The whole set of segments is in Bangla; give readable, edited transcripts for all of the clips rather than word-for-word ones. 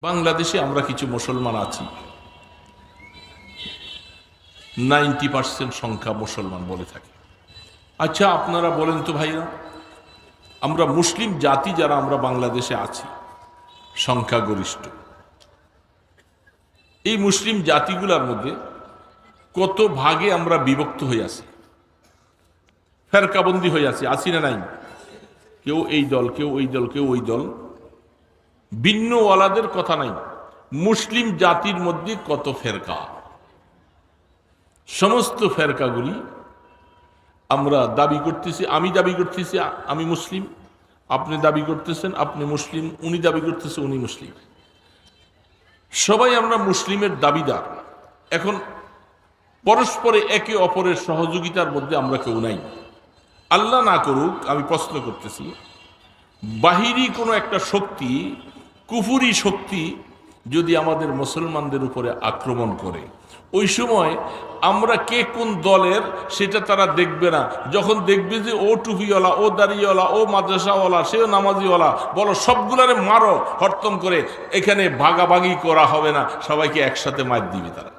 বাংলাদেশে আমরা কিছু মুসলমান আছি, 90% সংখ্যা মুসলমান বলে থাকে। আচ্ছা, আপনারা বলেন তো ভাইরা, আমরা মুসলিম জাতি যারা আমরা বাংলাদেশে আছি সংখ্যাগরিষ্ঠ, এই মুসলিম জাতিগুলোর মধ্যে কত ভাগে আমরা বিভক্ত হয়ে আছি, ফেরকাবন্দি হয়ে আছি না নাই? কেউ এই দল, কেউ ওই দল, কেউ ওই দল, ভিন্নওয়ালাদের কথা নাই। মুসলিম জাতির মধ্যে কত ফেরকা, সমস্ত ফেরকাগুলি আমরা দাবি করতেছি। আমি দাবি করতেছি আমি মুসলিম, আপনি দাবি করতেছেন আপনি মুসলিম, উনি দাবি করতেছে উনি মুসলিম, সবাই আমরা মুসলিমের দাবিদার। এখন পরস্পরে একে অপরের সহযোগিতার মধ্যে আমরা কেউ নাই। আল্লাহ না করুক, আমি প্রশ্ন করতেছি, বাহিরি কোনো একটা শক্তি, কুফুরি শক্তি যদি আমাদের মুসলমানদের উপরে আক্রমণ করে, ওই সময় আমরা কে কোন দলের সেটা তারা দেখবে না। যখন দেখবে যে ও টুপিওয়ালা, ও দাড়িওয়ালা, ও মাদ্রাসাওয়ালা, সেও নামাজিওয়ালা, বলো সবগুলারে মারো হরতম করে, এখানে ভাগাভাগি করা হবে না, সবাইকে একসাথে মার দিবে তারা।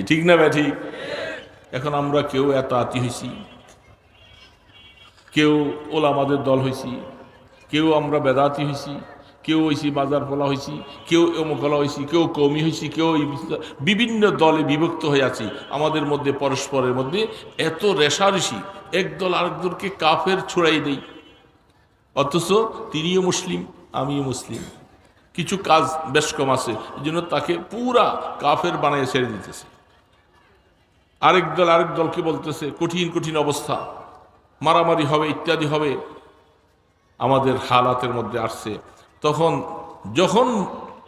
ঠিক না ব্যাঠি? এখন আমরা কেউ এত আতি হয়েছি, কেউ ওলামাদের দল হয়েছি, কেউ আমরা বেদাতি হয়েছি, কেউ হয়েছি বাজার ফলা হয়েছি, কেউ অমুকলা হয়েছি, কেউ কৌমি হয়েছি, কেউ বিভিন্ন দলে বিভক্ত হয়ে আছি। আমাদের মধ্যে পরস্পরের মধ্যে এত রেশারেশি, একদল আরেকদলকে কাফের ছুড়াই দেই, অথচ তিনিও মুসলিম আমিও মুসলিম। কিছু কাজ বেশ কম আছে, এই জন্য তাকে পুরা কাফের বানিয়ে ছেড়ে দিতেছে। আরেক দল আরেক দলকে বলতেছে কঠিন কঠিন অবস্থা, মারামারি হবে, ইত্যাদি হবে। আমাদের হালাতের মধ্যে আসছে তখন, যখন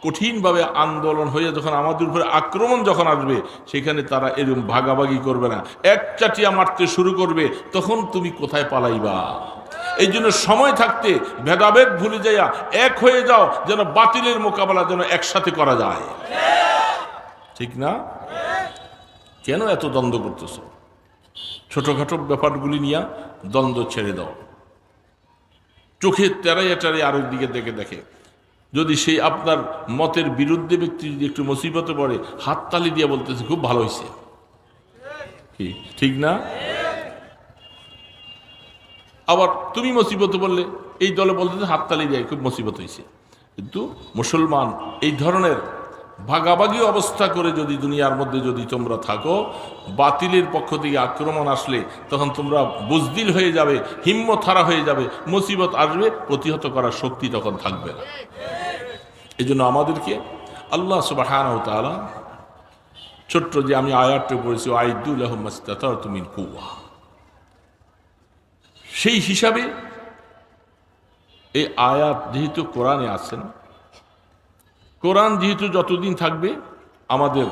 কঠিনভাবে আন্দোলন হয়ে যখন আমাদের উপরে আক্রমণ যখন আসবে, সেখানে তারা এরকম ভাগাভাগি করবে না, এক চাটিয়া মারতে শুরু করবে। তখন তুমি কোথায় পালাইবা? এই জন্য সময় থাকতে ভেদাভেদ ভুলে যাইয়া এক হয়ে যাও, যেন বাতিলের মোকাবেলা যেন একসাথে করা যায়। ঠিক না? কেন এত দ্বন্দ্ব করতেছ? ছোটখাটো ব্যাপারগুলি নিয়ে দ্বন্দ্ব ছেড়ে দাও। চোখে তেরাইয়া তেরাইয়া আরেক দিকে দেখে যদি সেই আপনার মতের বিরুদ্ধে ব্যক্তি যদি একটু মুসিবতে পড়ে, হাততালি দিয়ে বলতেছে খুব ভালো হয়েছে। ঠিক না? আবার তুমি মুসিবতে বললে এই দলে বলতেছে হাততালি দিয়ে খুব মুসিবত হয়েছে। কিন্তু মুসলমান এই ধরনের ভাগাভাগি অবস্থা করে যদি দুনিয়ার মধ্যে যদি তোমরা থাকো, বাতিলের পক্ষ থেকে আক্রমণ আসলে তখন তোমরা বুজদিল হয়ে যাবে, হিম্মত হারা হয়ে যাবে, মুসিবত আসবে, প্রতিহত করার শক্তি তখন থাকবে না। এই জন্য আমাদেরকে আল্লাহ সুবহানাহু ওয়া তাআলা ছোট্ট যে আমি আয়াতটা পড়েছি, আইদু লাহুম মাসতাতা'তুম মিন কুওয়া, সেই হিসাবে এই আয়াত যেহেতু কোরআনে আছেন, কোরআন যেহেতু যতদিন থাকবে আমাদের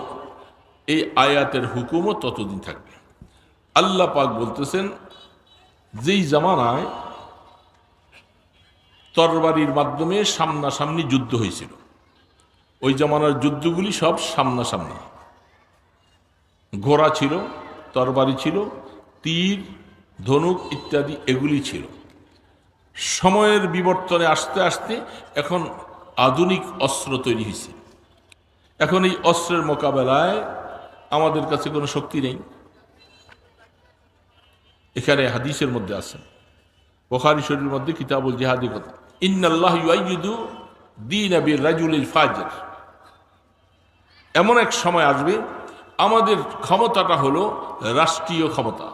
এই আয়াতের হুকুমও ততদিন থাকবে। আল্লাহ পাক বলতেছেন, যেই জামানায় তরবারির মাধ্যমে সামনাসামনি যুদ্ধ হয়েছিল, ওই জামানার যুদ্ধগুলি সব সামনাসামনি, ঘোড়া ছিল, তরবারি ছিল, তীর ধনুক ইত্যাদি এগুলি ছিল। সময়ের বিবর্তনে আসতে আসতে এখন আধুনিক অস্ত্র তৈরি হয়েছে। এখন এই অস্ত্রের মোকাবেলায় আমাদের কাছে কোনো শক্তি নেই। এখানে হাদিসের মধ্যে আছে, বুখারী শরীফের মধ্যে কিতাবুল জিহাদের কথা, ইন্নাল্লাহু ইউআইয়িদু দীনা বির-রাজুলিল ফাজির। এমন এক সময় আসবে আমাদের ক্ষমতাটা হলো রাষ্ট্রীয় ক্ষমতা।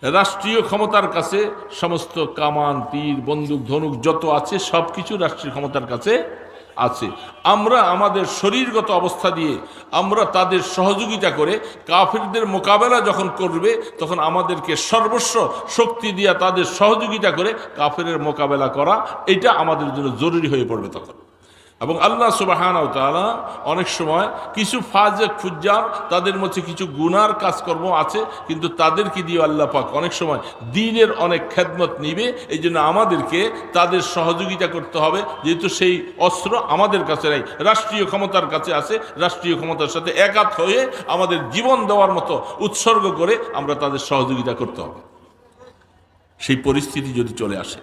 রাষ্ট্রীয় ক্ষমতার কাছে সমস্ত কামান, তীর, বন্দুক, ধনুক যত আছে সব কিছু রাষ্ট্রীয় ক্ষমতার কাছে আছে। আমরা আমাদের শরীরগত অবস্থা দিয়ে আমরা তাদের সহযোগিতা করে কাফিরদের মোকাবেলা যখন করবে, তখন আমাদেরকে সর্বস্ব শক্তি দিয়ে তাদের সহযোগিতা করে কাফিরের মোকাবেলা করা, এটা আমাদের জন্য জরুরি হয়ে পড়বে তখন। এবং আল্লাহ সুবহানাহু ওয়া তাআলা অনেক সময় কিছু ফাজেক ফুজ্জার, তাদের মধ্যে কিছু গুনার কাজকর্ম আছে, কিন্তু তাদেরকে দিয়ে আল্লাহ পাক অনেক সময় দ্বীনের অনেক খেদমত নিবে। এই জন্য আমাদেরকে তাদের সহযোগিতা করতে হবে, যেহেতু সেই অস্ত্র আমাদের কাছে নাই, রাষ্ট্রীয় ক্ষমতার কাছে আছে। রাষ্ট্রীয় ক্ষমতার সাথে একাত হয়ে আমাদের জীবন দেওয়ার মতো উৎসর্গ করে আমরা তাদের সহযোগিতা করতে হবে। সেই পরিস্থিতি যদি চলে আসে,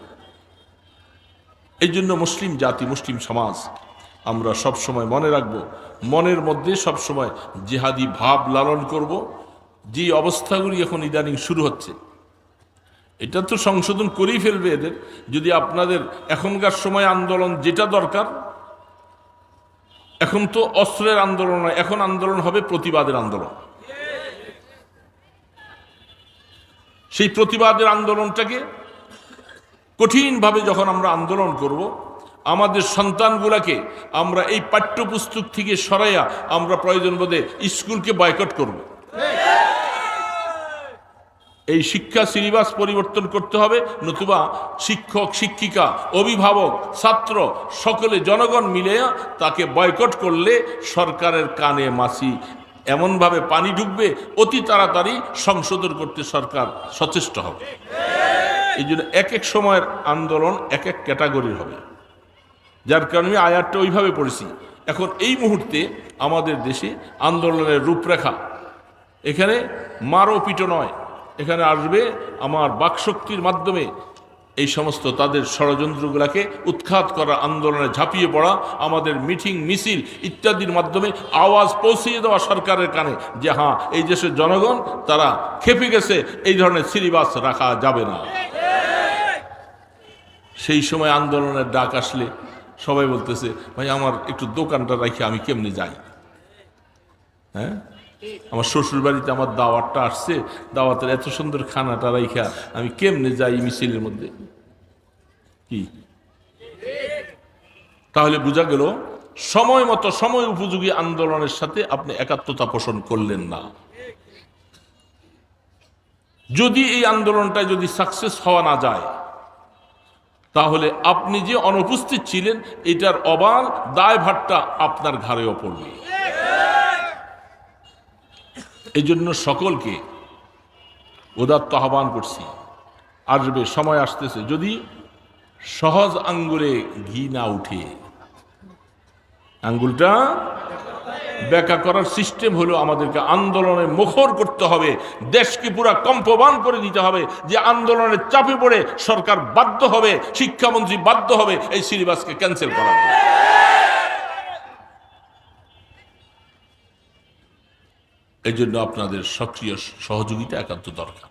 এই জন্য মুসলিম জাতি, মুসলিম সমাজ আমরা সব সময় মনে রাখব, মনের মধ্যে সব সময় জিহাদি ভাব লালন করব। যে অবস্থাগুলি এখন ইদানিং শুরু হচ্ছে, এটা তো সংশোধন করেই ফেলবে এদের। যদি আপনাদের এখনকার সময় আন্দোলন যেটা দরকার, এখন তো অস্ত্রের আন্দোলন নয়, এখন আন্দোলন হবে প্রতিবাদের আন্দোলন। সেই প্রতিবাদের আন্দোলনটাকে কঠিনভাবে যখন আমরা আন্দোলন করব, আমাদের সন্তানগুলাকে আমরা এই পাঠ্যপুস্তক থেকে সরাইয়া আমরা প্রয়োজন বোধে স্কুলকে বয়কট করব। এই শিক্ষা সিলেবাস পরিবর্তন করতে হবে, নতুবা শিক্ষক, শিক্ষিকা, অভিভাবক, ছাত্র সকলে জনগণ মিলে তাকে বয়কট করলে সরকারের কানে মাছি এমনভাবে পানি ঢুকবে, অতি তাড়াতাড়ি সংশোধন করতে সরকার সচেষ্ট হবে। এই জন্য এক এক সময়ের আন্দোলন এক এক ক্যাটাগরির হবে, যার কারণে আমি আয়াতটা ওইভাবে পড়েছি। এখন এই মুহূর্তে আমাদের দেশে আন্দোলনের রূপরেখা, এখানে মারো পিটো নয়, এখানে আসবে আমার বাকশক্তির মাধ্যমে এই সমস্ত তাদের ষড়যন্ত্রগুলোকে উৎখাত করা, আন্দোলনে ঝাঁপিয়ে পড়া, আমাদের মিটিং মিছিল ইত্যাদির মাধ্যমে আওয়াজ পৌঁছিয়ে দেওয়া সরকারের কানে যে হ্যাঁ, এই দেশের জনগণ তারা খেপে গেছে, এই ধরনের সিলেবাস রাখা যাবে না। সেই সময় আন্দোলনের ডাক আসলে সবাই বলতেছে, ভাই আমার একটু দোকানটা রাখি, আমি কেমনে যাই? হ্যাঁ, আমার শ্বশুর বাড়িতে আমার দাওয়াতটা আসছে, দাওয়াতের এত সুন্দর খানাটা রাইখা আমি কেমনে যাই মিছিলের মধ্যে? কি তাহলে বোঝা গেল সময় মতো সময় উপযোগী আন্দোলনের সাথে আপনি একাত্মতা পোষণ করলেন না। যদি এই আন্দোলনটায় যদি সাকসেস হওয়া না যায়, তাহলে আপনি যে অনুপস্থিত ছিলেন এটার অবাল দায়ভারটা আপনার ঘাড়েও পড়বে। এই জন্য সকলকে উদাত্ত আহ্বান করছি, আসবে সময় আসতেছে, যদি সহজ আঙ্গুলে ঘি না উঠে, আঙ্গুলটা ব্যাখ্যা করার সিস্টেম হলো আমাদেরকে আন্দোলনে মুখর করতে হবে, দেশকে পুরা কম্পবান করে দিতে হবে, যে আন্দোলনের চাপে পড়ে সরকার বাধ্য হবে, শিক্ষামন্ত্রী বাধ্য হবে এই সিলেবাসকে ক্যান্সেল করার। এই জন্য আপনাদের সক্রিয় সহযোগিতা একান্ত দরকার।